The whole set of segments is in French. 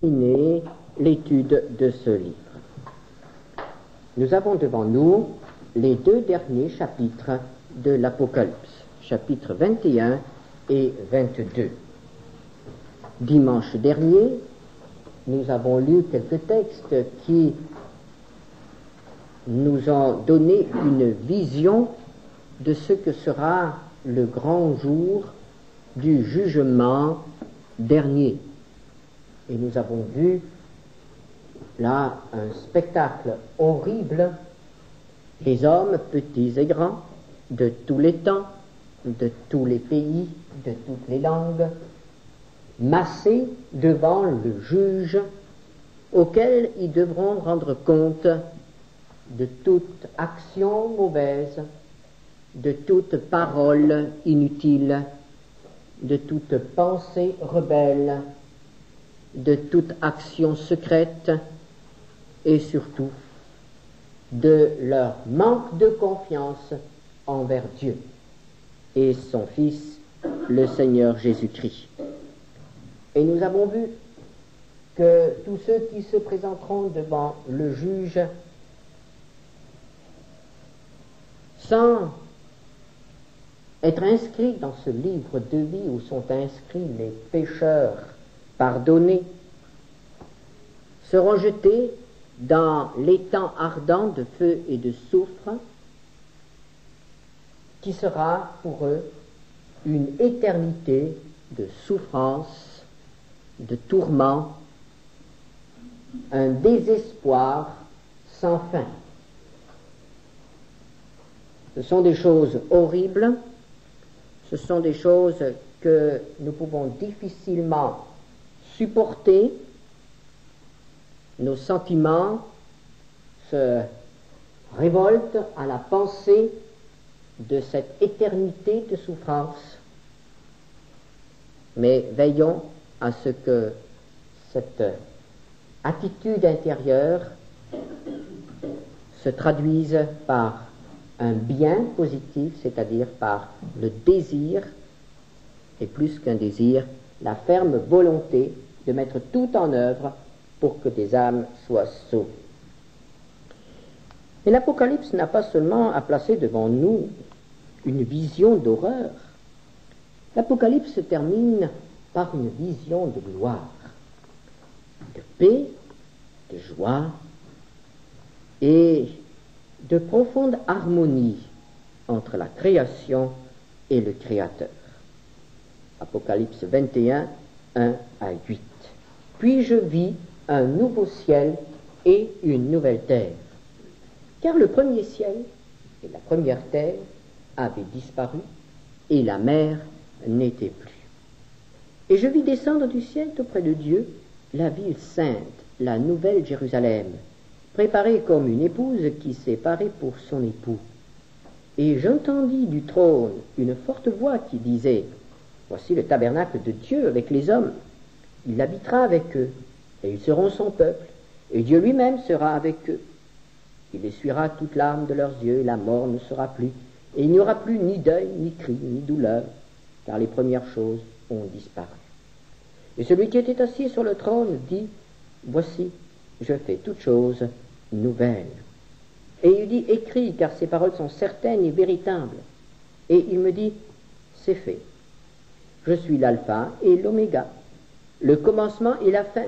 terminer l'étude de ce livre. Nous avons devant nous les deux derniers chapitres de l'Apocalypse, chapitres 21 et 22. Dimanche dernier, nous avons lu quelques textes qui nous ont donné une vision de ce que sera le grand jour du jugement dernier. Et nous avons vu là un spectacle horrible, les hommes, petits et grands, de tous les temps, de tous les pays, de toutes les langues, massés devant le juge auquel ils devront rendre compte de toute action mauvaise, de toute parole inutile, de toute pensée rebelle, de toute action secrète et surtout de leur manque de confiance envers Dieu et son Fils, le Seigneur Jésus-Christ. Et nous avons vu que tous ceux qui se présenteront devant le juge sans être inscrits dans ce livre de vie où sont inscrits les pécheurs pardonnés, seront jetés dans l'étang ardent de feu et de soufre qui sera pour eux une éternité de souffrance, de tourments, un désespoir sans fin. Ce sont des choses horribles, ce sont des choses que nous pouvons difficilement supporter. Nos sentiments se révoltent à la pensée de cette éternité de souffrance. Mais veillons à ce que cette attitude intérieure se traduise par un bien positif, c'est-à-dire par le désir, et plus qu'un désir, la ferme volonté de mettre tout en œuvre pour que des âmes soient sauvées. Mais l'Apocalypse n'a pas seulement à placer devant nous une vision d'horreur. L'Apocalypse se termine par une vision de gloire, de paix, de joie et de profonde harmonie entre la création et le Créateur. Apocalypse 21, 1 à 8. Puis je vis un nouveau ciel et une nouvelle terre, car le premier ciel et la première terre avaient disparu et la mer n'était plus. Et je vis descendre du ciel auprès de Dieu la ville sainte, la nouvelle Jérusalem, préparée comme une épouse qui s'est parée pour son époux. Et j'entendis du trône une forte voix qui disait: voici le tabernacle de Dieu avec les hommes. Il habitera avec eux, et ils seront son peuple, et Dieu lui-même sera avec eux. Il essuiera toute larme de leurs yeux, et la mort ne sera plus, et il n'y aura plus ni deuil, ni cri, ni douleur, car les premières choses ont disparu. Et celui qui était assis sur le trône dit: voici, je fais toutes choses nouvelles. Et il dit: écris, car ces paroles sont certaines et véritables. Et il me dit: c'est fait. Je suis l'alpha et l'oméga, le commencement et la fin.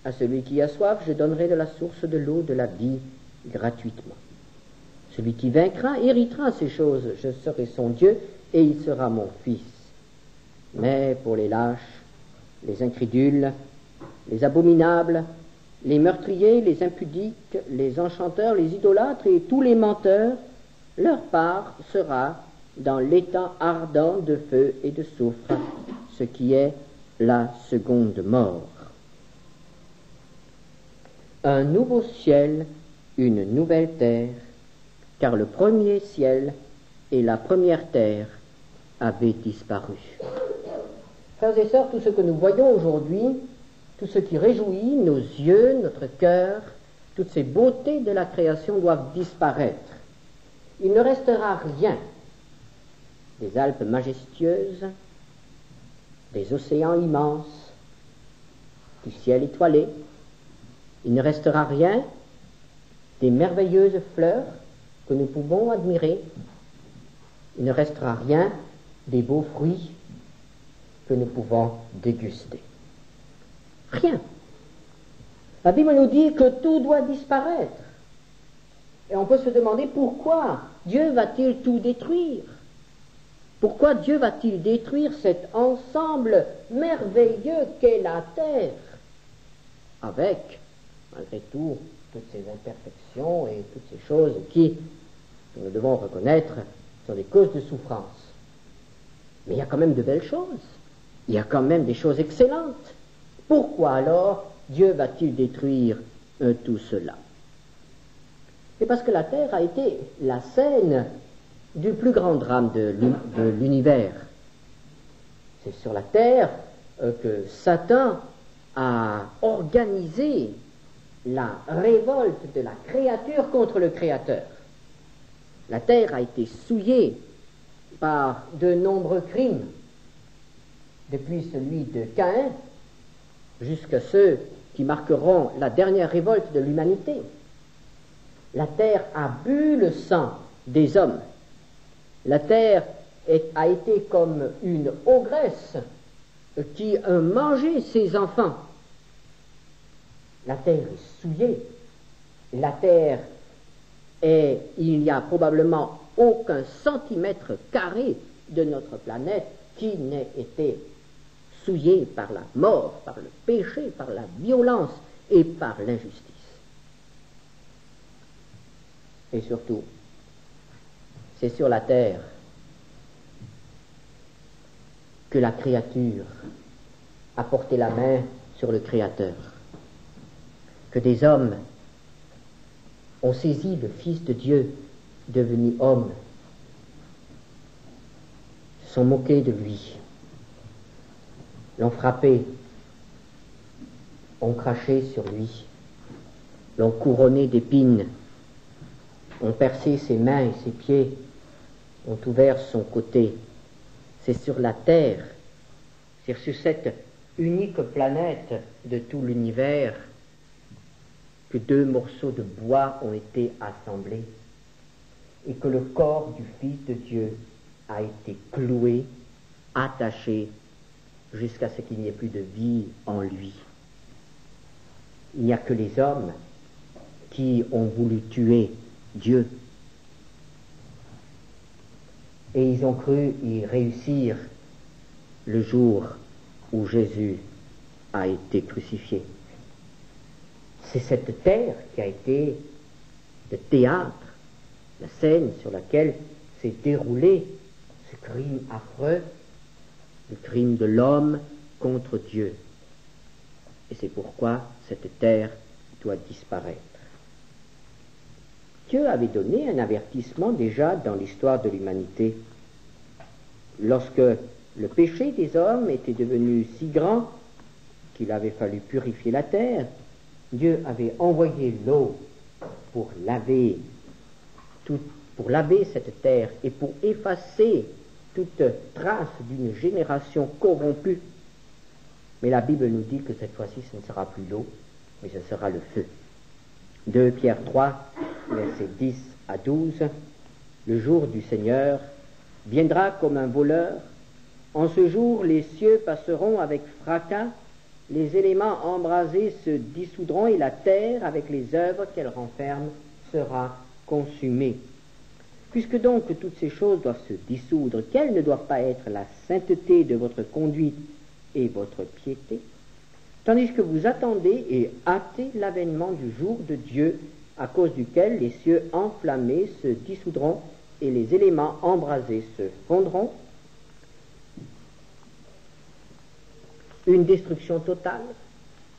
À celui qui a soif, je donnerai de la source de l'eau de la vie gratuitement. Celui qui vaincra héritera ces choses. Je serai son Dieu et il sera mon fils. Mais pour les lâches, les incrédules, les abominables, les meurtriers, les impudiques, les enchanteurs, les idolâtres et tous les menteurs, leur part sera dans l'étang ardent de feu et de soufre, ce qui est la seconde mort. Un nouveau ciel, une nouvelle terre, car le premier ciel et la première terre avaient disparu. Frères et sœurs, tout ce que nous voyons aujourd'hui, tout ce qui réjouit nos yeux, notre cœur, toutes ces beautés de la création doivent disparaître. Il ne restera rien des Alpes majestueuses, des océans immenses, du ciel étoilé. Il ne restera rien des merveilleuses fleurs que nous pouvons admirer. Il ne restera rien des beaux fruits que nous pouvons déguster. Rien. La Bible nous dit que tout doit disparaître. Et on peut se demander pourquoi Dieu va-t-il tout détruire? Pourquoi Dieu va-t-il détruire cet ensemble merveilleux qu'est la terre, avec, malgré tout, toutes ces imperfections et toutes ces choses qui, nous devons reconnaître, sont des causes de souffrance. Mais il y a quand même de belles choses. Il y a quand même des choses excellentes. Pourquoi alors Dieu va-t-il détruire tout cela? C'est parce que la terre a été la scène du plus grand drame de l'univers. C'est sur la terre que Satan a organisé la révolte de la créature contre le Créateur. La terre a été souillée par de nombreux crimes, depuis celui de Caïn jusqu'à ceux qui marqueront la dernière révolte de l'humanité. La terre a bu le sang des hommes. La terre a été comme une ogresse qui a mangé ses enfants. La terre est souillée. La terre il n'y a probablement aucun centimètre carré de notre planète qui n'ait été souillé par la mort, par le péché, par la violence et par l'injustice. Et surtout, c'est sur la terre que la créature a porté la main sur le Créateur, que des hommes ont saisi le Fils de Dieu devenu homme, se sont moqués de lui, l'ont frappé, ont craché sur lui, l'ont couronné d'épines, ont percé ses mains et ses pieds, ont ouvert son côté. C'est sur la terre, c'est sur cette unique planète de tout l'univers que 2 morceaux de bois ont été assemblés et que le corps du Fils de Dieu a été cloué, attaché, jusqu'à ce qu'il n'y ait plus de vie en lui. Il n'y a que les hommes qui ont voulu tuer Dieu. Et ils ont cru y réussir le jour où Jésus a été crucifié. C'est cette terre qui a été le théâtre, la scène sur laquelle s'est déroulé ce crime affreux, le crime de l'homme contre Dieu. Et c'est pourquoi cette terre doit disparaître. Dieu avait donné un avertissement déjà dans l'histoire de l'humanité. Lorsque le péché des hommes était devenu si grand qu'il avait fallu purifier la terre, Dieu avait envoyé l'eau pour laver cette terre et pour effacer toute trace d'une génération corrompue. Mais la Bible nous dit que cette fois-ci, ce ne sera plus l'eau, mais ce sera le feu. 2 Pierre 3, versets 10 à 12. Le jour du Seigneur viendra comme un voleur. En ce jour, les cieux passeront avec fracas, les éléments embrasés se dissoudront et la terre, avec les œuvres qu'elle renferme, sera consumée. Puisque donc toutes ces choses doivent se dissoudre, quelle ne doit pas être la sainteté de votre conduite et votre piété, tandis que vous attendez et hâtez l'avènement du jour de Dieu, à cause duquel les cieux enflammés se dissoudront et les éléments embrasés se fondront. Une destruction totale,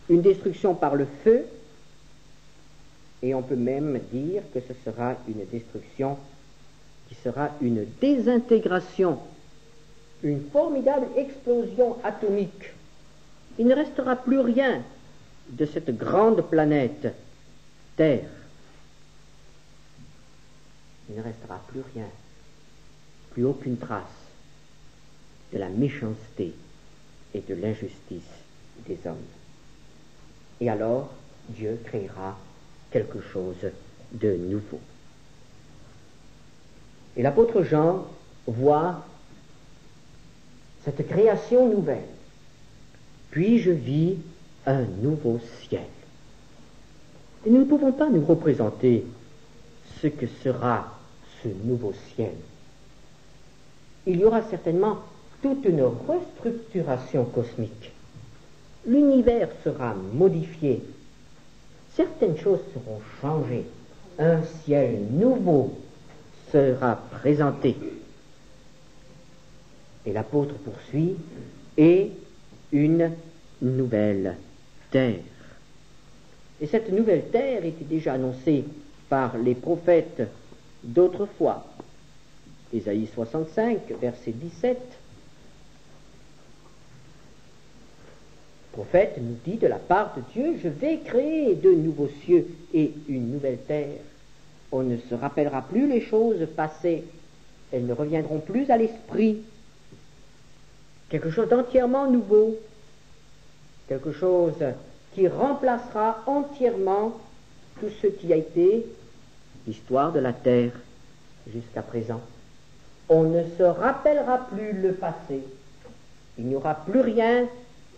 une destruction par le feu, et on peut même dire que ce sera une destruction qui sera une désintégration, une formidable explosion atomique. Il ne restera plus rien de cette grande planète Terre. Il ne restera plus rien, plus aucune trace de la méchanceté et de l'injustice des hommes. et alors Dieu créera quelque chose de nouveau. Et l'apôtre Jean voit cette création nouvelle. Puis je vis un nouveau ciel. Et nous ne pouvons pas nous représenter ce que sera ce nouveau ciel. Il y aura certainement toute une restructuration cosmique. L'univers sera modifié. Certaines choses seront changées. Un ciel nouveau sera présenté. Et l'apôtre poursuit, et une nouvelle terre. Et cette nouvelle terre était déjà annoncée par les prophètes d'autrefois. Ésaïe 65, verset 17. Le prophète nous dit de la part de Dieu, je vais créer de nouveaux cieux et une nouvelle terre. On ne se rappellera plus les choses passées, elles ne reviendront plus à l'esprit. Quelque chose d'entièrement nouveau, quelque chose qui remplacera entièrement tout ce qui a été l'histoire de la terre jusqu'à présent. On ne se rappellera plus le passé. Il n'y aura plus rien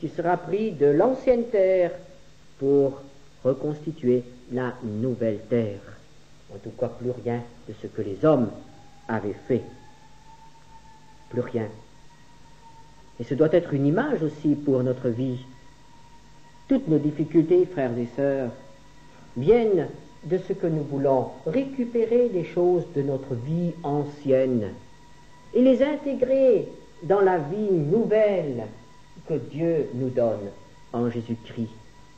qui sera pris de l'ancienne terre pour reconstituer la nouvelle terre. En tout cas, plus rien de ce que les hommes avaient fait. Plus rien. Et ce doit être une image aussi pour notre vie. Toutes nos difficultés, frères et sœurs, viennent de ce que nous voulons récupérer les choses de notre vie ancienne et les intégrer dans la vie nouvelle que Dieu nous donne en Jésus-Christ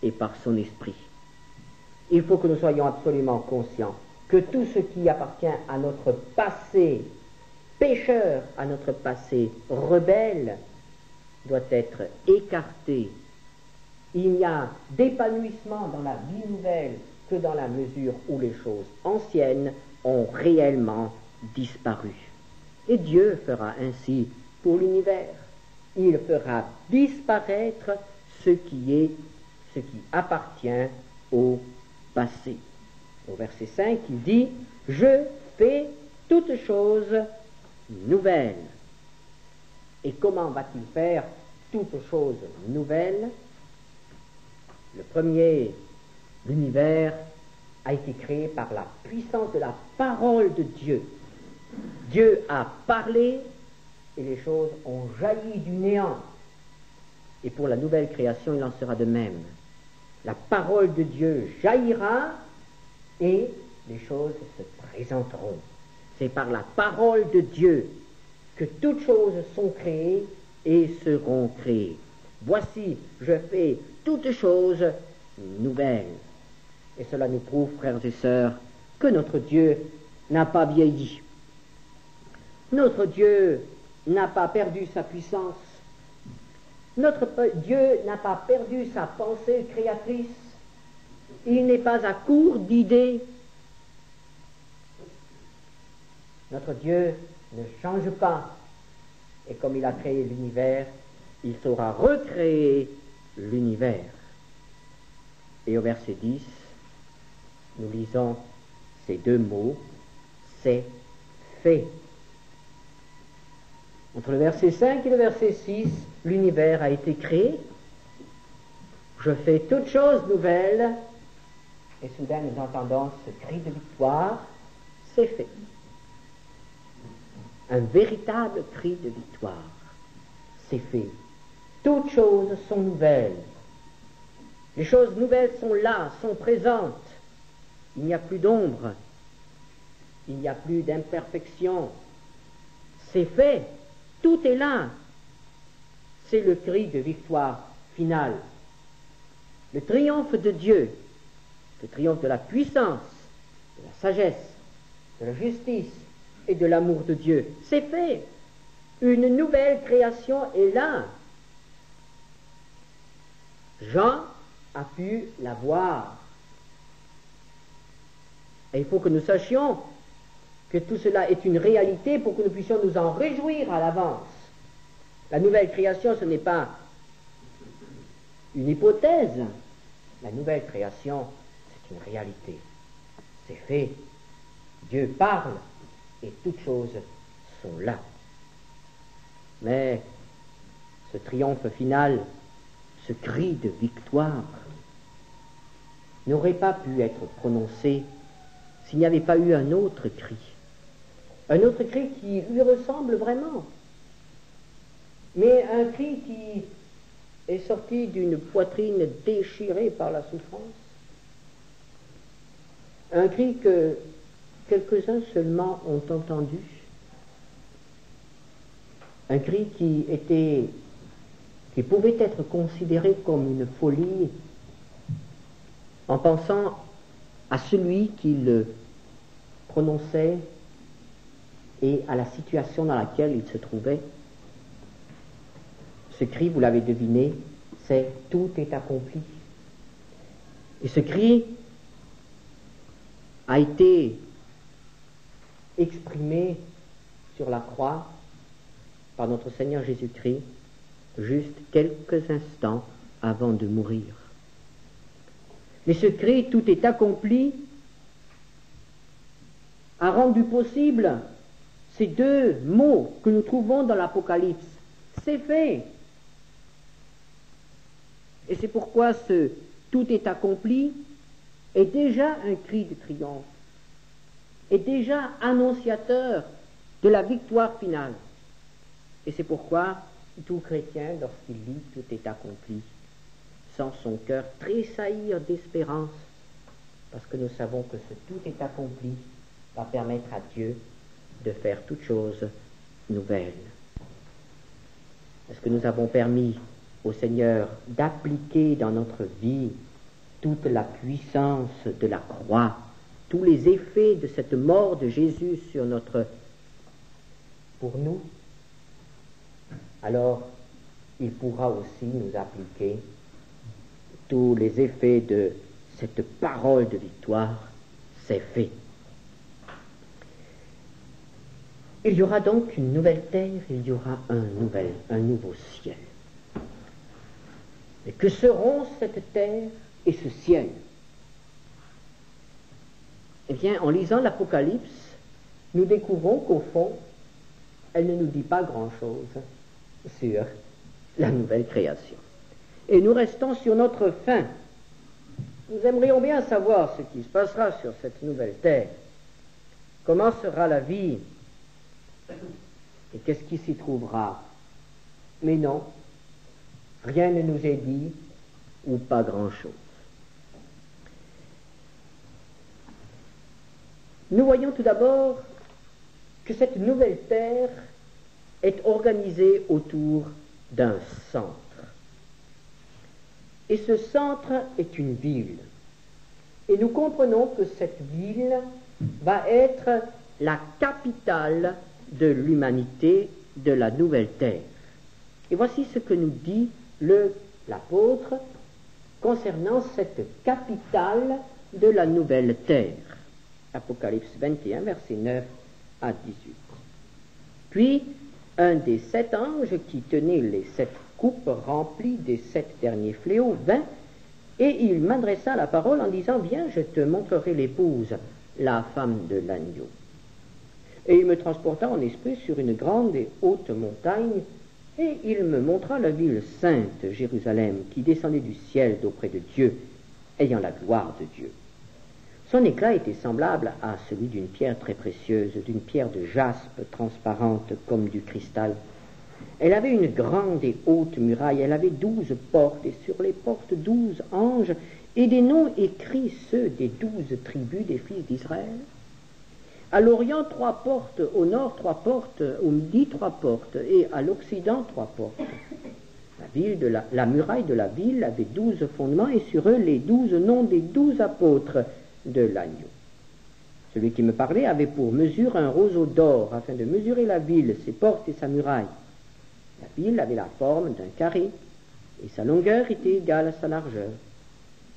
et par son Esprit. Il faut que nous soyons absolument conscients que tout ce qui appartient à notre passé pécheur, à notre passé rebelle, doit être écarté. Il n'y a d'épanouissement dans la vie nouvelle que dans la mesure où les choses anciennes ont réellement disparu. Et Dieu fera ainsi pour l'univers. Il fera disparaître ce qui appartient au passé. Au verset 5, il dit « Je fais toutes choses nouvelles ». Et comment va-t-il faire toutes choses nouvelles? Le premier, l'univers a été créé par la puissance de la parole de Dieu. Dieu a parlé et les choses ont jailli du néant. Et pour la nouvelle création, il en sera de même. La parole de Dieu jaillira et les choses se présenteront. C'est par la parole de Dieu que toutes choses sont créées et seront créées. Voici, je fais toutes choses nouvelles. Et cela nous prouve, frères et sœurs, que notre Dieu n'a pas vieilli. Notre Dieu n'a pas perdu sa puissance. Notre Dieu n'a pas perdu sa pensée créatrice. Il n'est pas à court d'idées. Notre Dieu ne change pas. Et comme il a créé l'univers, il saura recréer l'univers. Et au verset 10, nous lisons ces deux mots, c'est fait. Entre le verset 5 et le verset 6, l'univers a été créé. Je fais toutes choses nouvelles. Et soudain, nous entendons ce cri de victoire, c'est fait. Un véritable cri de victoire, c'est fait. Toutes choses sont nouvelles. Les choses nouvelles sont là, sont présentes. Il n'y a plus d'ombre. Il n'y a plus d'imperfection. C'est fait. Tout est là. C'est le cri de victoire finale. Le triomphe de Dieu, le triomphe de la puissance, de la sagesse, de la justice et de l'amour de Dieu. C'est fait. Une nouvelle création est là. Jean a pu la voir. Et il faut que nous sachions que tout cela est une réalité pour que nous puissions nous en réjouir à l'avance. La nouvelle création, ce n'est pas une hypothèse, La nouvelle création, c'est une réalité. C'est fait. Dieu parle et toutes choses sont là. Mais ce triomphe final, ce cri de victoire, n'aurait pas pu être prononcé s'il n'y avait pas eu un autre cri. Un autre cri qui lui ressemble vraiment, mais un cri qui est sorti d'une poitrine déchirée par la souffrance. Un cri que quelques-uns seulement ont entendu. Un cri qui pouvait être considéré comme une folie en pensant à celui qui le prononçait et à la situation dans laquelle il se trouvait. Ce cri, vous l'avez deviné, c'est « tout est accompli ». Et ce cri a été exprimé sur la croix par notre Seigneur Jésus-Christ juste quelques instants avant de mourir. Mais ce cri « tout est accompli » a rendu possible ces deux mots que nous trouvons dans l'Apocalypse. C'est fait. Et c'est pourquoi ce « tout est accompli » est déjà un cri de triomphe, est déjà annonciateur de la victoire finale. Et c'est pourquoi tout chrétien, lorsqu'il lit « tout est accompli », sent son cœur tressaillir d'espérance, parce que nous savons que ce « tout est accompli » va permettre à Dieu de faire toutes choses nouvelles. Est-ce que nous avons permis au Seigneur d'appliquer dans notre vie toute la puissance de la croix, tous les effets de cette mort de Jésus pour nous? Alors, il pourra aussi nous appliquer tous les effets de cette parole de victoire. C'est fait. Il y aura donc une nouvelle terre, il y aura un nouveau ciel. Et que seront cette terre et ce ciel? Eh bien, en lisant l'Apocalypse, nous découvrons qu'au fond, elle ne nous dit pas grand-chose sur la nouvelle création. Et nous restons sur notre faim. Nous aimerions bien savoir ce qui se passera sur cette nouvelle terre. Comment sera la vie? Et qu'est-ce qui s'y trouvera? Mais non, rien ne nous est dit, ou pas grand-chose. Nous voyons tout d'abord que cette nouvelle terre est organisée autour d'un centre. Et ce centre est une ville. Et nous comprenons que cette ville va être la capitale de l'humanité, de la nouvelle terre. Et voici ce que nous dit l'apôtre concernant cette capitale de la nouvelle terre. Apocalypse 21, versets 9 à 18. Puis, un des 7 anges qui tenait les 7 coupes remplies des 7 derniers fléaux vint, et il m'adressa la parole en disant « Viens, je te montrerai l'épouse, la femme de l'agneau. » Et il me transporta en esprit sur une grande et haute montagne, et il me montra la ville sainte, Jérusalem, qui descendait du ciel d'auprès de Dieu, ayant la gloire de Dieu. Son éclat était semblable à celui d'une pierre très précieuse, d'une pierre de jaspe transparente comme du cristal. Elle avait une grande et haute muraille, elle avait 12 portes, et sur les portes 12 anges, et des noms écrits, ceux des 12 tribus des fils d'Israël. À l'Orient, 3 portes, au nord 3 portes, au midi 3 portes, et à l'Occident 3 portes. La muraille de la ville avait 12 fondements, et sur eux les 12 noms des 12 apôtres de l'agneau. Celui qui me parlait avait pour mesure un roseau d'or, afin de mesurer la ville, ses portes et sa muraille. La ville avait la forme d'un carré, et sa longueur était égale à sa largeur.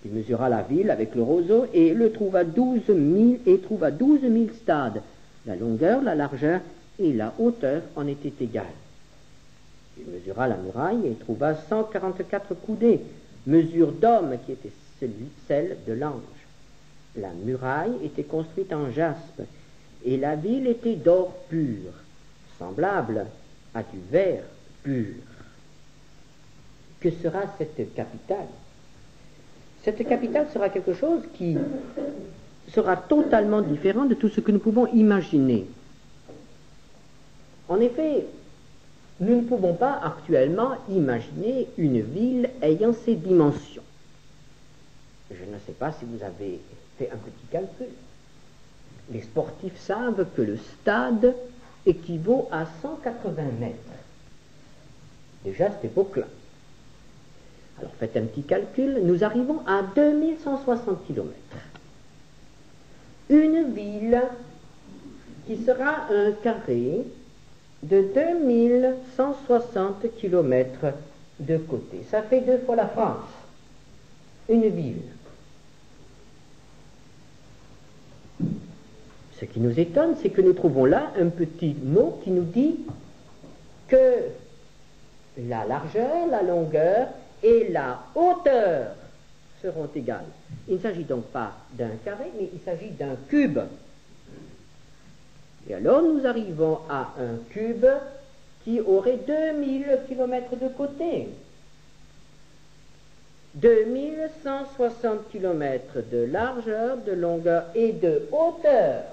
Il mesura la ville avec le roseau et le trouva 12 000 stades. La longueur, la largeur et la hauteur en étaient égales. Il mesura la muraille et trouva 144 coudées, mesure d'homme qui était celle de l'ange. La muraille était construite en jaspe, et la ville était d'or pur, semblable à du verre pur. Que sera cette capitale? Cette capitale sera quelque chose qui sera totalement différent de tout ce que nous pouvons imaginer. En effet, nous ne pouvons pas actuellement imaginer une ville ayant ces dimensions. Je ne sais pas si vous avez fait un petit calcul. Les sportifs savent que le stade équivaut à 180 mètres. Déjà à cette époque-là. Alors faites un petit calcul, nous arrivons à 2160 km. Une ville qui sera un carré de 2160 km de côté. Ça fait 2 fois la France. Une ville. Ce qui nous étonne, c'est que nous trouvons là un petit mot qui nous dit que la largeur, la longueur et la hauteur seront égales. Il ne s'agit donc pas d'un carré, mais il s'agit d'un cube. Et alors nous arrivons à un cube qui aurait 2000 km de côté. 2160 km de largeur, de longueur et de hauteur.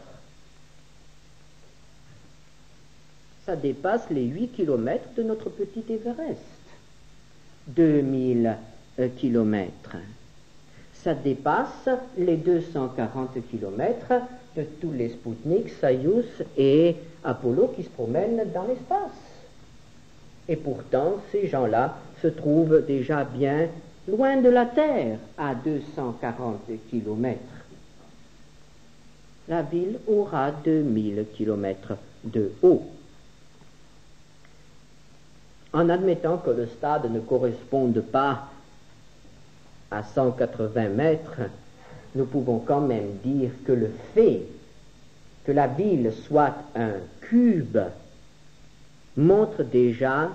Ça dépasse les 8 km de notre petit Everest. 2000 km. Ça dépasse les 240 km de tous les Spoutnik, Soyouz et Apollo qui se promènent dans l'espace. Et pourtant, ces gens-là se trouvent déjà bien loin de la Terre, à 240 km. La ville aura 2000 km de haut. En admettant que le stade ne corresponde pas à 180 mètres, nous pouvons quand même dire que le fait que la ville soit un cube montre déjà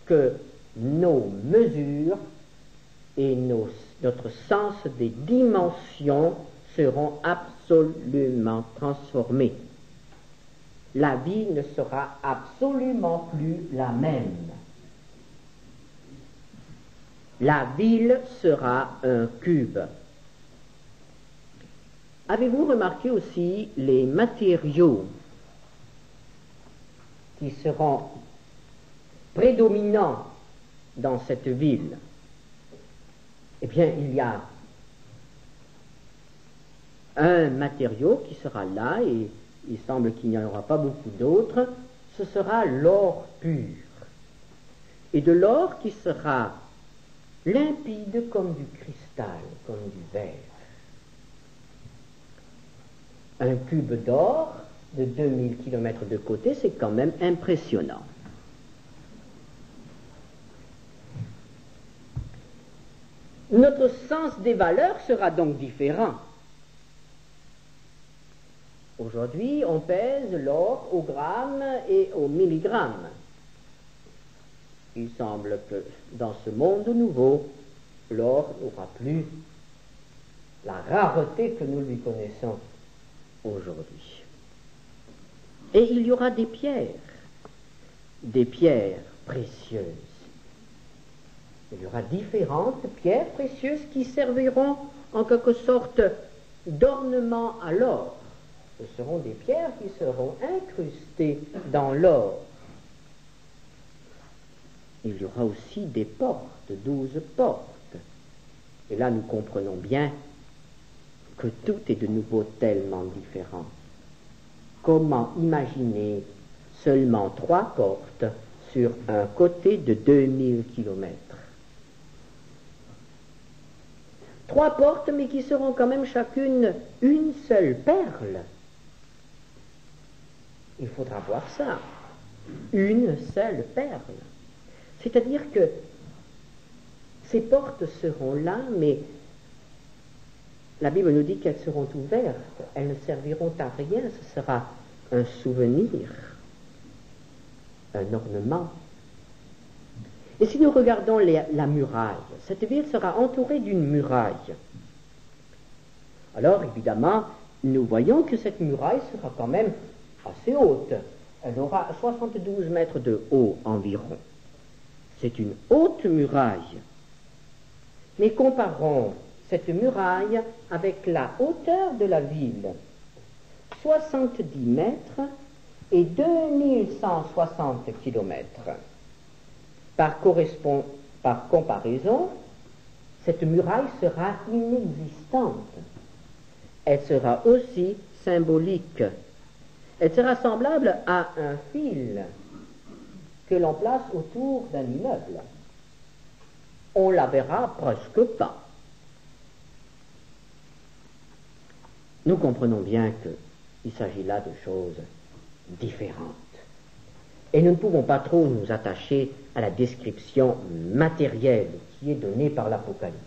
que nos mesures et notre sens des dimensions seront absolument transformés. La vie ne sera absolument plus la même. La ville sera un cube. Avez-vous remarqué aussi les matériaux qui seront prédominants dans cette ville? Eh bien, il y a un matériau qui sera là, et il semble qu'il n'y en aura pas beaucoup d'autres, ce sera l'or pur. Et de l'or qui sera limpide comme du cristal, comme du verre. Un cube d'or de 2000 km de côté, c'est quand même impressionnant. Notre sens des valeurs sera donc différent. Aujourd'hui, on pèse l'or au gramme et au milligramme. Il semble que dans ce monde nouveau, l'or n'aura plus la rareté que nous lui connaissons aujourd'hui. Et il y aura des pierres précieuses. Il y aura différentes pierres précieuses qui serviront en quelque sorte d'ornement à l'or. Ce seront des pierres qui seront incrustées dans l'or. Il y aura aussi des portes, 12 portes. Et là, nous comprenons bien que tout est de nouveau tellement différent. Comment imaginer seulement 3 portes sur un côté de 2000 km? 3 portes, mais qui seront quand même chacune une seule perle. Il faudra voir ça. Une seule perle. C'est-à-dire que ces portes seront là, mais la Bible nous dit qu'elles seront ouvertes. Elles ne serviront à rien. Ce sera un souvenir, un ornement. Et si nous regardons la muraille, cette ville sera entourée d'une muraille. Alors, évidemment, nous voyons que cette muraille sera quand même assez haute. Elle aura 72 mètres de haut environ. C'est une haute muraille. Mais comparons cette muraille avec la hauteur de la ville. 70 mètres et 2160 kilomètres. Par comparaison, cette muraille sera inexistante. Elle sera aussi symbolique. Elle sera semblable à un fil que l'on place autour d'un immeuble. On la verra presque pas. Nous comprenons bien qu'il s'agit là de choses différentes. Et nous ne pouvons pas trop nous attacher à la description matérielle qui est donnée par l'Apocalypse.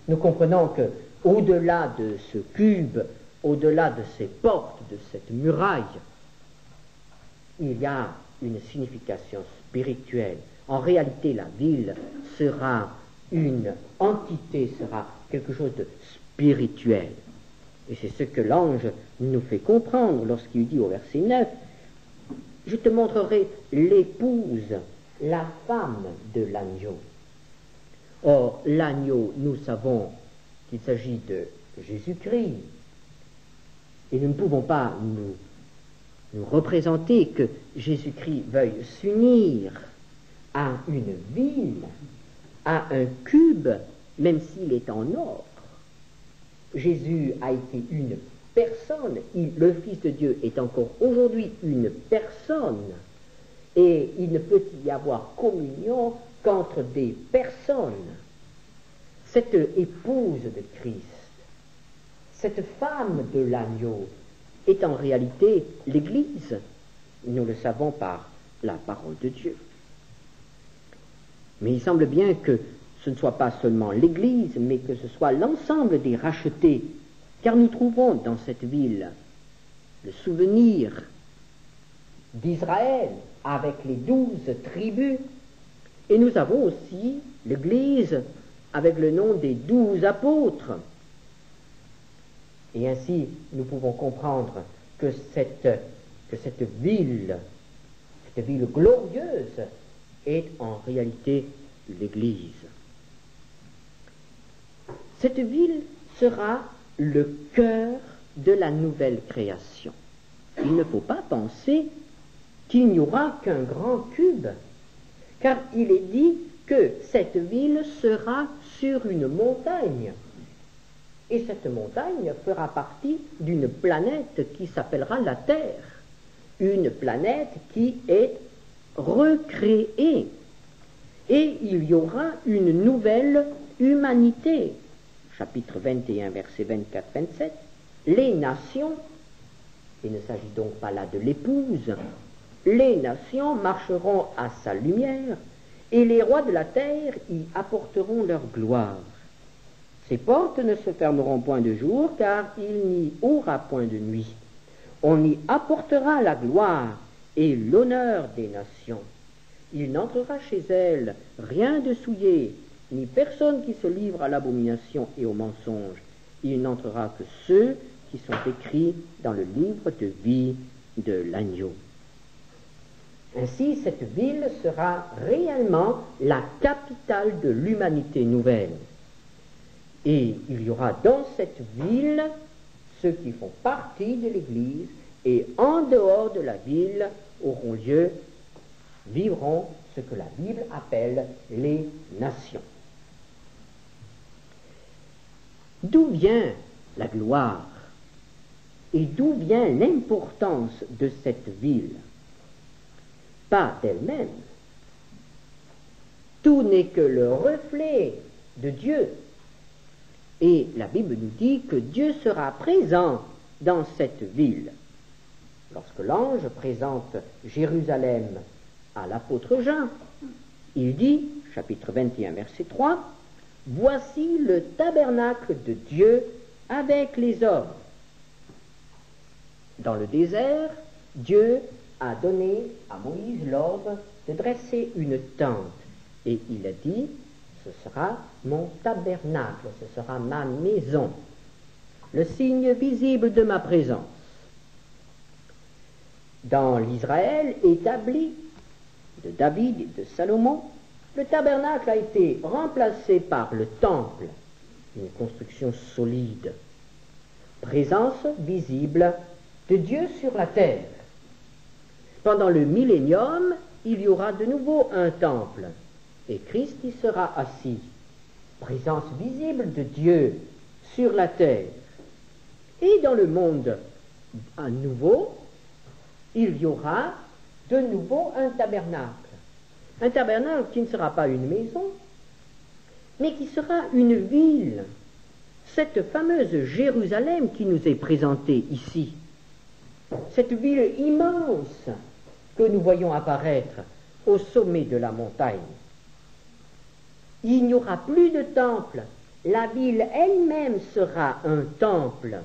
Nous comprenons que, au-delà de ce cube, au-delà de ces portes, de cette muraille, il y a une signification spirituelle. En réalité, la ville sera une entité, sera quelque chose de spirituel. Et c'est ce que l'ange nous fait comprendre lorsqu'il dit au verset 9, « Je te montrerai l'épouse, la femme de l'agneau. » Or, l'agneau, nous savons qu'il s'agit de Jésus-Christ. Et nous ne pouvons pas nous représenter que Jésus-Christ veuille s'unir à une ville, à un cube, même s'il est en or. Jésus a été une personne, le Fils de Dieu est encore aujourd'hui une personne, et il ne peut y avoir communion qu'entre des personnes. Cette épouse de Christ, cette femme de l'agneau, est en réalité l'Église. Nous le savons par la parole de Dieu. Mais il semble bien que ce ne soit pas seulement l'Église, mais que ce soit l'ensemble des rachetés, car nous trouvons dans cette ville le souvenir d'Israël avec les 12 tribus, et nous avons aussi l'Église avec le nom des 12 apôtres. Et ainsi, nous pouvons comprendre que cette ville glorieuse, est en réalité l'Église. Cette ville sera le cœur de la nouvelle création. Il ne faut pas penser qu'il n'y aura qu'un grand cube, car il est dit que cette ville sera sur une montagne. Et cette montagne fera partie d'une planète qui s'appellera la Terre, une planète qui est recréée. Et il y aura une nouvelle humanité. Chapitre 21, versets 24-27. Les nations, il ne s'agit donc pas là de l'épouse, les nations marcheront à sa lumière, et les rois de la terre y apporteront leur gloire. Ces portes ne se fermeront point de jour, car il n'y aura point de nuit. On y apportera la gloire et l'honneur des nations. Il n'entrera chez elles rien de souillé, ni personne qui se livre à l'abomination et au mensonge. Il n'entrera que ceux qui sont écrits dans le livre de vie de l'agneau. Ainsi, cette ville sera réellement la capitale de l'humanité nouvelle. Et il y aura dans cette ville ceux qui font partie de l'Église, et en dehors de la ville vivront ce que la Bible appelle les nations. D'où vient la gloire et d'où vient l'importance de cette ville? Pas d'elle-même. Tout n'est que le reflet de Dieu. Et la Bible nous dit que Dieu sera présent dans cette ville. Lorsque l'ange présente Jérusalem à l'apôtre Jean, il dit, chapitre 21, verset 3, « Voici le tabernacle de Dieu avec les hommes. » Dans le désert, Dieu a donné à Moïse l'ordre de dresser une tente Et il a dit, ce sera mon tabernacle, ce sera ma maison, le signe visible de ma présence. Dans l'Israël établi de David et de Salomon, le tabernacle a été remplacé par le temple, une construction solide, présence visible de Dieu sur la terre. Pendant le millénium, il y aura de nouveau un temple, et Christ y sera assis, présence visible de Dieu sur la terre. Et dans le monde à nouveau, il y aura de nouveau un tabernacle. Un tabernacle qui ne sera pas une maison, mais qui sera une ville. Cette fameuse Jérusalem qui nous est présentée ici, cette ville immense que nous voyons apparaître au sommet de la montagne. Il n'y aura plus de temple, la ville elle-même sera un temple.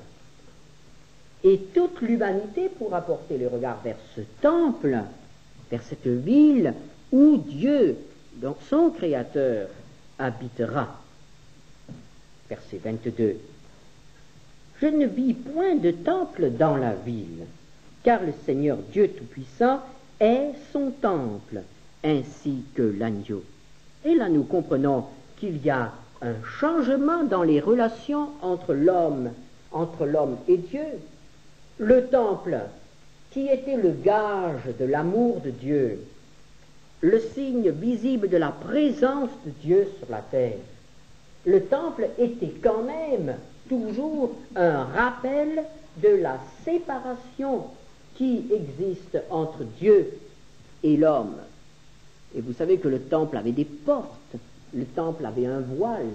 Et toute l'humanité pourra porter le regard vers ce temple, vers cette ville où Dieu, donc son Créateur, habitera. Verset 22. Je ne vis point de temple dans la ville, car le Seigneur Dieu Tout-Puissant est son temple, ainsi que l'agneau. Et là nous comprenons qu'il y a un changement dans les relations entre l'homme et Dieu. Le temple, qui était le gage de l'amour de Dieu, le signe visible de la présence de Dieu sur la terre, le temple était quand même toujours un rappel de la séparation qui existe entre Dieu et l'homme. Et vous savez que le temple avait des portes, le temple avait un voile,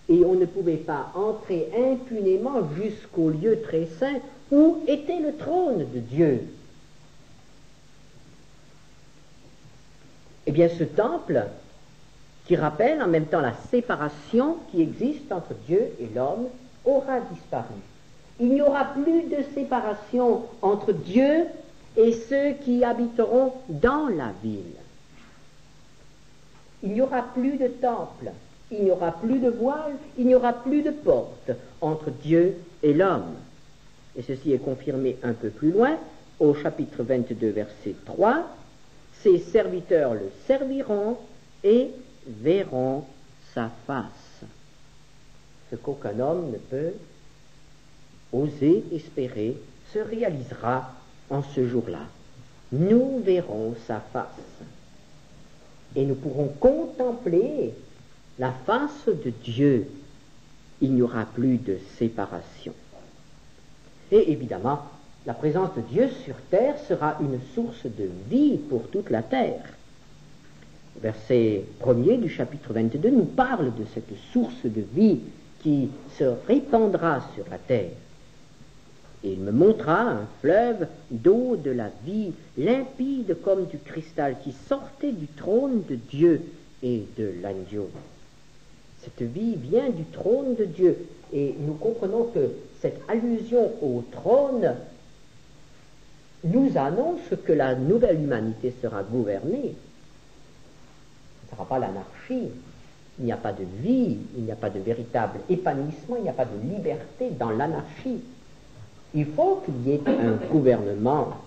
et on ne pouvait pas entrer impunément jusqu'au lieu très saint où était le trône de Dieu. Eh bien, ce temple, qui rappelle en même temps la séparation qui existe entre Dieu et l'homme, aura disparu. Il n'y aura plus de séparation entre Dieu et ceux qui habiteront dans la ville. Il n'y aura plus de temple, il n'y aura plus de voile, il n'y aura plus de porte entre Dieu et l'homme. Et ceci est confirmé un peu plus loin, au chapitre 22, verset 3. Ses serviteurs le serviront et verront sa face. Ce qu'aucun homme ne peut oser espérer se réalisera en ce jour-là. Nous verrons sa face. Et nous pourrons contempler la face de Dieu. Il n'y aura plus de séparation. Et évidemment, la présence de Dieu sur terre sera une source de vie pour toute la terre. Le verset 1er du chapitre 22 nous parle de cette source de vie qui se répandra sur la terre. Et il me montra un fleuve d'eau de la vie, limpide comme du cristal, qui sortait du trône de Dieu et de l'agneau. Cette vie vient du trône de Dieu. Et nous comprenons que cette allusion au trône nous annonce que la nouvelle humanité sera gouvernée. Ce ne sera pas l'anarchie. Il n'y a pas de vie, il n'y a pas de véritable épanouissement, il n'y a pas de liberté dans l'anarchie. Il faut qu'il y ait un gouvernement.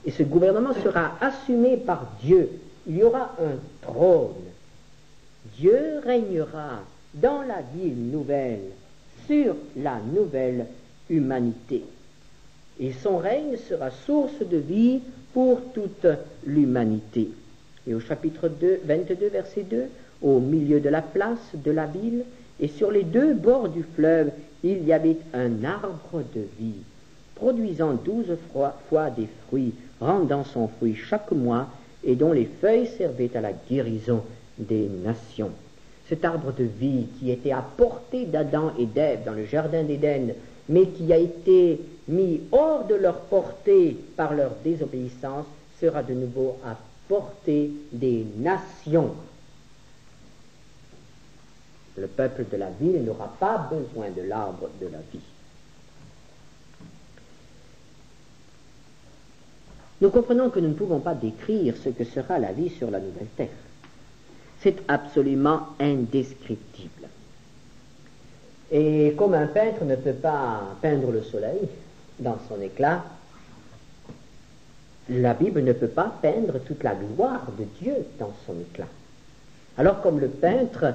Et ce gouvernement sera assumé par Dieu. Il y aura un trône. Dieu régnera dans la ville nouvelle, sur la nouvelle humanité. Et son règne sera source de vie pour toute l'humanité. Et au chapitre 22, verset 2, au milieu de la place de la ville, et sur les deux bords du fleuve, il y avait un arbre de vie, produisant 12 fois des fruits, rendant son fruit chaque mois, et dont les feuilles servaient à la guérison des nations. Cet arbre de vie qui était à portée d'Adam et d'Ève dans le jardin d'Éden, mais qui a été mis hors de leur portée par leur désobéissance, sera de nouveau à portée des nations. Le peuple de la ville n'aura pas besoin de l'arbre de la vie. Nous comprenons que nous ne pouvons pas décrire ce que sera la vie sur la nouvelle terre. C'est absolument indescriptible. Et comme un peintre ne peut pas peindre le soleil dans son éclat, la Bible ne peut pas peindre toute la gloire de Dieu dans son éclat. Alors comme le peintre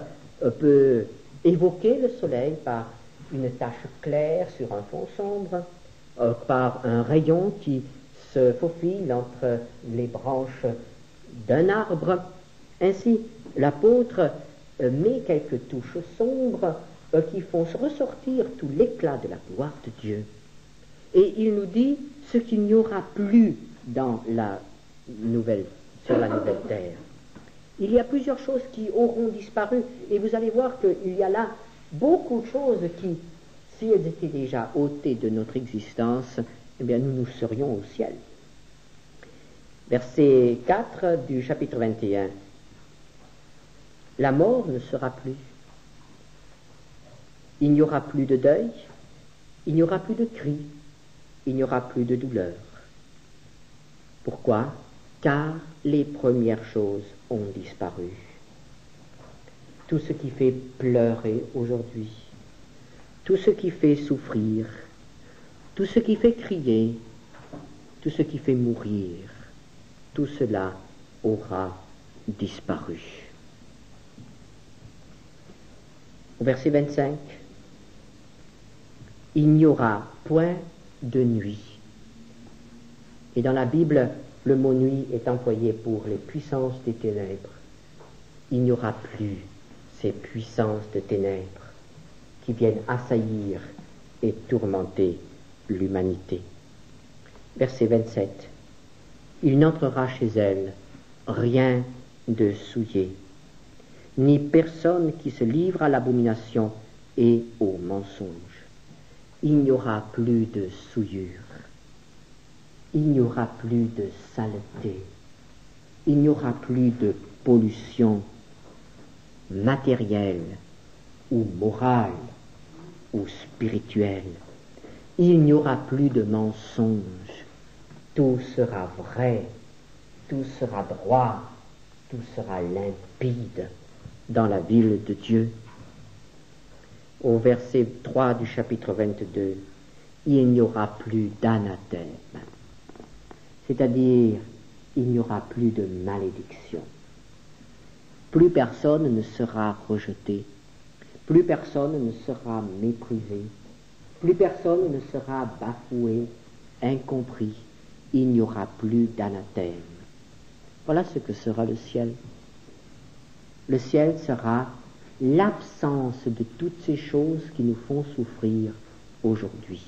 peut évoquer le soleil par une tache claire sur un fond sombre, par un rayon qui se faufile entre les branches d'un arbre, ainsi l'apôtre met quelques touches sombres qui font ressortir tout l'éclat de la gloire de Dieu. Et il nous dit ce qu'il n'y aura plus dans sur la nouvelle terre. Il y a plusieurs choses qui auront disparu, et vous allez voir qu'il y a là beaucoup de choses qui, si elles étaient déjà ôtées de notre existence, eh bien nous serions au ciel. Verset 4 du chapitre 21. La mort ne sera plus. Il n'y aura plus de deuil, il n'y aura plus de cris, il n'y aura plus de douleur. Pourquoi? Car les premières choses ont disparu. Tout ce qui fait pleurer aujourd'hui, tout ce qui fait souffrir, tout ce qui fait crier, tout ce qui fait mourir, tout cela aura disparu. Au verset 25, il n'y aura point de nuit. Et dans la Bible, le mot nuit est employé pour les puissances des ténèbres. Il n'y aura plus ces puissances de ténèbres qui viennent assaillir et tourmenter l'humanité. Verset 27. Il n'entrera chez elle rien de souillé, ni personne qui se livre à l'abomination et au mensonge. Il n'y aura plus de souillure. Il n'y aura plus de saleté. Il n'y aura plus de pollution matérielle ou morale ou spirituelle. Il n'y aura plus de mensonges. Tout sera vrai, tout sera droit, tout sera limpide dans la ville de Dieu. Au verset 3 du chapitre 22, il n'y aura plus d'anathème, c'est-à-dire il n'y aura plus de malédiction. Plus personne ne sera rejeté, plus personne ne sera méprisé, plus personne ne sera bafoué, incompris. Il n'y aura plus d'anathème. Voilà ce que sera le ciel. Le ciel sera l'absence de toutes ces choses qui nous font souffrir aujourd'hui.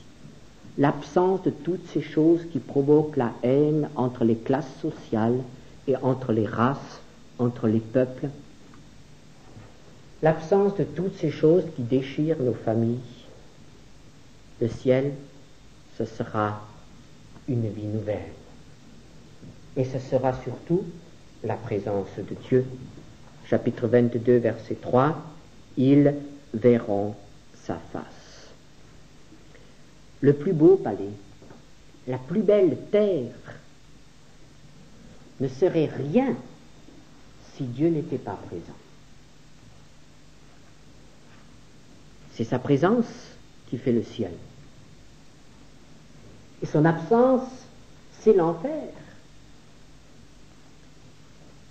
L'absence de toutes ces choses qui provoquent la haine entre les classes sociales et entre les races, entre les peuples. L'absence de toutes ces choses qui déchirent nos familles. Le ciel, ce sera une vie nouvelle. Et ce sera surtout la présence de Dieu. Chapitre 22, verset 3, ils verront sa face. Le plus beau palais, la plus belle terre, ne serait rien si Dieu n'était pas présent. C'est sa présence qui fait le ciel. Et son absence, c'est l'enfer.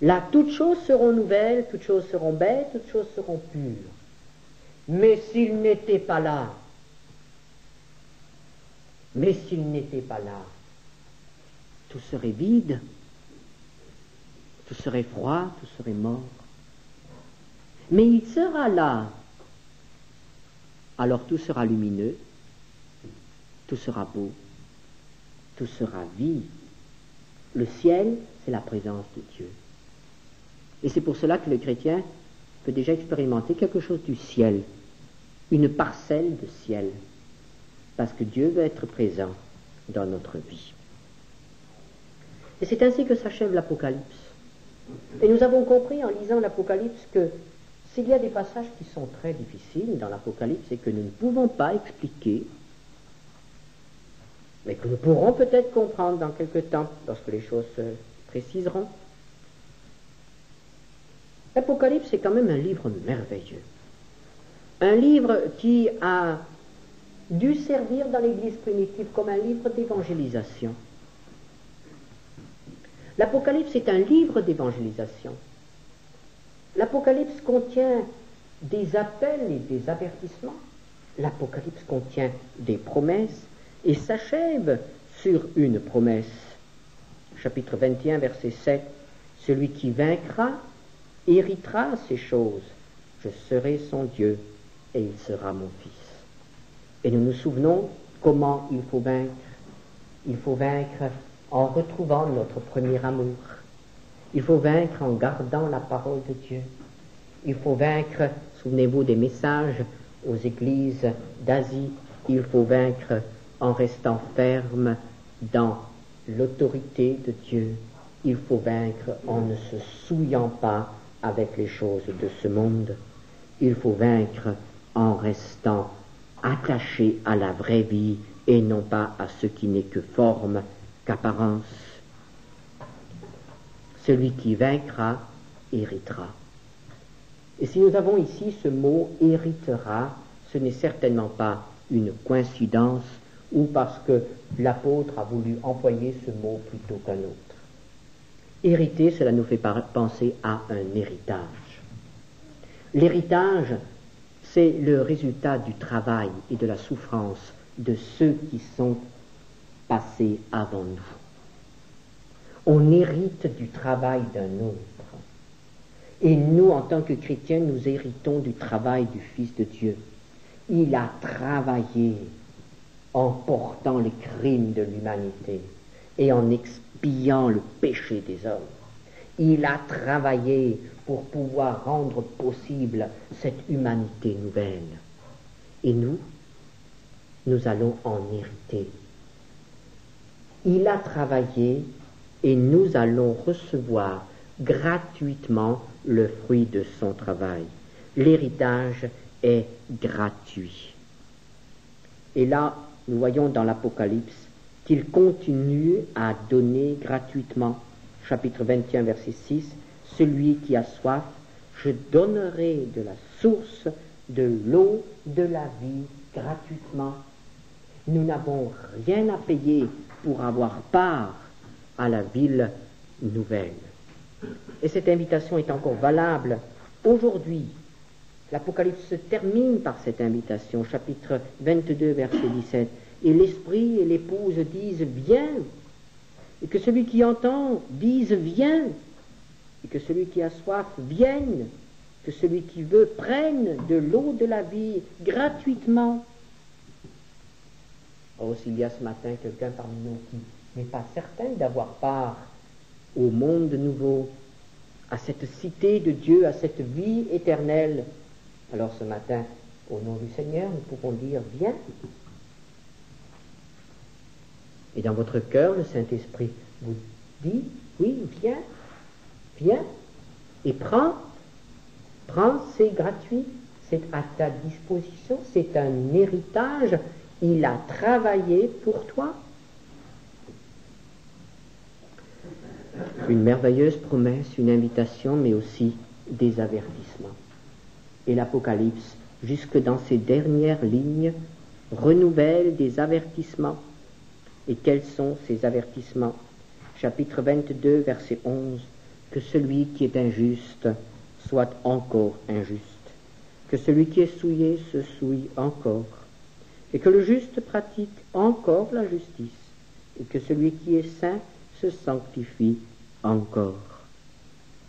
Là, toutes choses seront nouvelles, toutes choses seront belles, toutes choses seront pures. Mais s'il n'était pas là, tout serait vide, tout serait froid, tout serait mort. Mais il sera là. Alors tout sera lumineux, tout sera beau, tout sera vie. Le ciel, c'est la présence de Dieu. Et c'est pour cela que le chrétien peut déjà expérimenter quelque chose du ciel, une parcelle de ciel, parce que Dieu veut être présent dans notre vie. Et c'est ainsi que s'achève l'Apocalypse. Et nous avons compris en lisant l'Apocalypse que s'il y a des passages qui sont très difficiles dans l'Apocalypse et que nous ne pouvons pas expliquer, mais que nous pourrons peut-être comprendre dans quelque temps, lorsque les choses se préciseront, L'Apocalypse est quand même un livre merveilleux. Un livre qui a dû servir dans l'Église primitive comme un livre d'évangélisation. L'Apocalypse est un livre d'évangélisation. L'Apocalypse contient des appels et des avertissements. L'Apocalypse contient des promesses et s'achève sur une promesse. Chapitre 21, verset 7. Celui qui vaincra héritera ces choses. Je serai son Dieu et il sera mon fils. Et nous nous souvenons comment il faut vaincre. Il faut vaincre en retrouvant notre premier amour. Il faut vaincre en gardant la parole de Dieu. Il faut vaincre, souvenez-vous des messages aux églises d'Asie, il faut vaincre en restant ferme dans l'autorité de Dieu. Il faut vaincre en ne se souillant pas avec les choses de ce monde. Il faut vaincre en restant attaché à la vraie vie et non pas à ce qui n'est que forme, qu'apparence. Celui qui vaincra héritera. Et si nous avons ici ce mot héritera, ce n'est certainement pas une coïncidence ou parce que l'apôtre a voulu employer ce mot plutôt qu'un autre. Hériter, cela nous fait penser à un héritage. L'héritage, c'est le résultat du travail et de la souffrance de ceux qui sont passés avant nous. On hérite du travail d'un autre. Et nous, en tant que chrétiens, nous héritons du travail du Fils de Dieu. Il a travaillé en portant les crimes de l'humanité et en expiant le péché des hommes. Il a travaillé pour pouvoir rendre possible cette humanité nouvelle. Et nous allons en hériter. Il a travaillé et nous allons recevoir gratuitement le fruit de son travail. L'héritage est gratuit. Et là, nous voyons dans l'Apocalypse qu'il continue à donner gratuitement. Chapitre 21, verset 6, « Celui qui a soif, je donnerai de la source de l'eau de la vie gratuitement. » Nous n'avons rien à payer pour avoir part à la ville nouvelle. Et cette invitation est encore valable aujourd'hui. L'Apocalypse se termine par cette invitation, chapitre 22, verset 17. Et l'Esprit et l'Épouse disent « Viens !» Et que celui qui entend dise « Viens !» Et que celui qui a soif vienne. Que celui qui veut prenne de l'eau de la vie gratuitement. Oh, s'il y a ce matin quelqu'un parmi nous qui n'est pas certain d'avoir part au monde nouveau, à cette cité de Dieu, à cette vie éternelle, alors ce matin, au nom du Seigneur, nous pouvons dire « Viens !» Et dans votre cœur, le Saint-Esprit vous dit « Oui, viens, viens, et prends, c'est gratuit, c'est à ta disposition, c'est un héritage, il a travaillé pour toi. » Une merveilleuse promesse, une invitation, mais aussi des avertissements. Et l'Apocalypse, jusque dans ses dernières lignes, renouvelle des avertissements. Et quels sont ces avertissements? Chapitre 22, verset 11. Que celui qui est injuste soit encore injuste. Que celui qui est souillé se souille encore. Et que le juste pratique encore la justice. Et que celui qui est saint se sanctifie encore.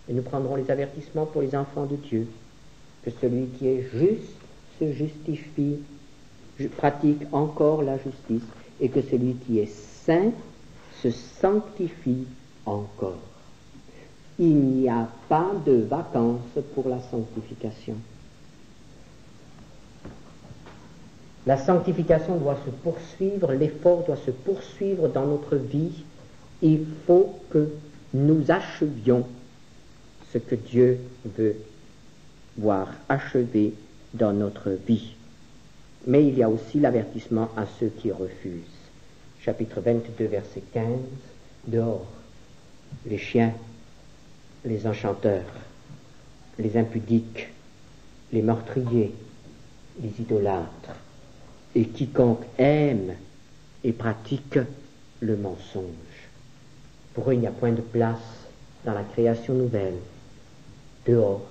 Et nous prendrons les avertissements pour les enfants de Dieu. Que celui qui est juste se justifie, pratique encore la justice, et que celui qui est saint se sanctifie encore. Il n'y a pas de vacances pour la sanctification. La sanctification doit se poursuivre, l'effort doit se poursuivre dans notre vie. Il faut que nous achevions ce que Dieu veut voir achevé dans notre vie. Mais il y a aussi l'avertissement à ceux qui refusent. Chapitre 22, verset 15. Dehors, les chiens, les enchanteurs, les impudiques, les meurtriers, les idolâtres, et quiconque aime et pratique le mensonge. Pour eux, il n'y a point de place dans la création nouvelle, dehors.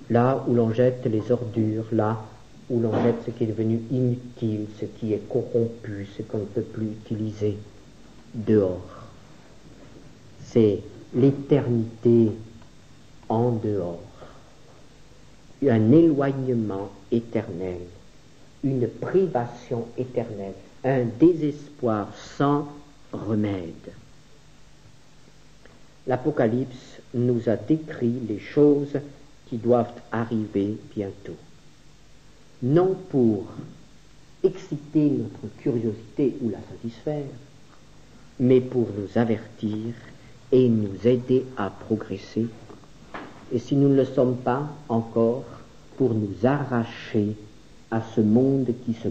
Là où l'on jette les ordures, là où l'on jette ce qui est devenu inutile, ce qui est corrompu, ce qu'on ne peut plus utiliser, dehors. C'est l'éternité en dehors, un éloignement éternel, une privation éternelle, un désespoir sans remède. L'Apocalypse nous a décrit les choses qui doivent arriver bientôt. Non pour exciter notre curiosité ou la satisfaire, mais pour nous avertir et nous aider à progresser, et si nous ne le sommes pas encore, pour nous arracher à ce monde qui se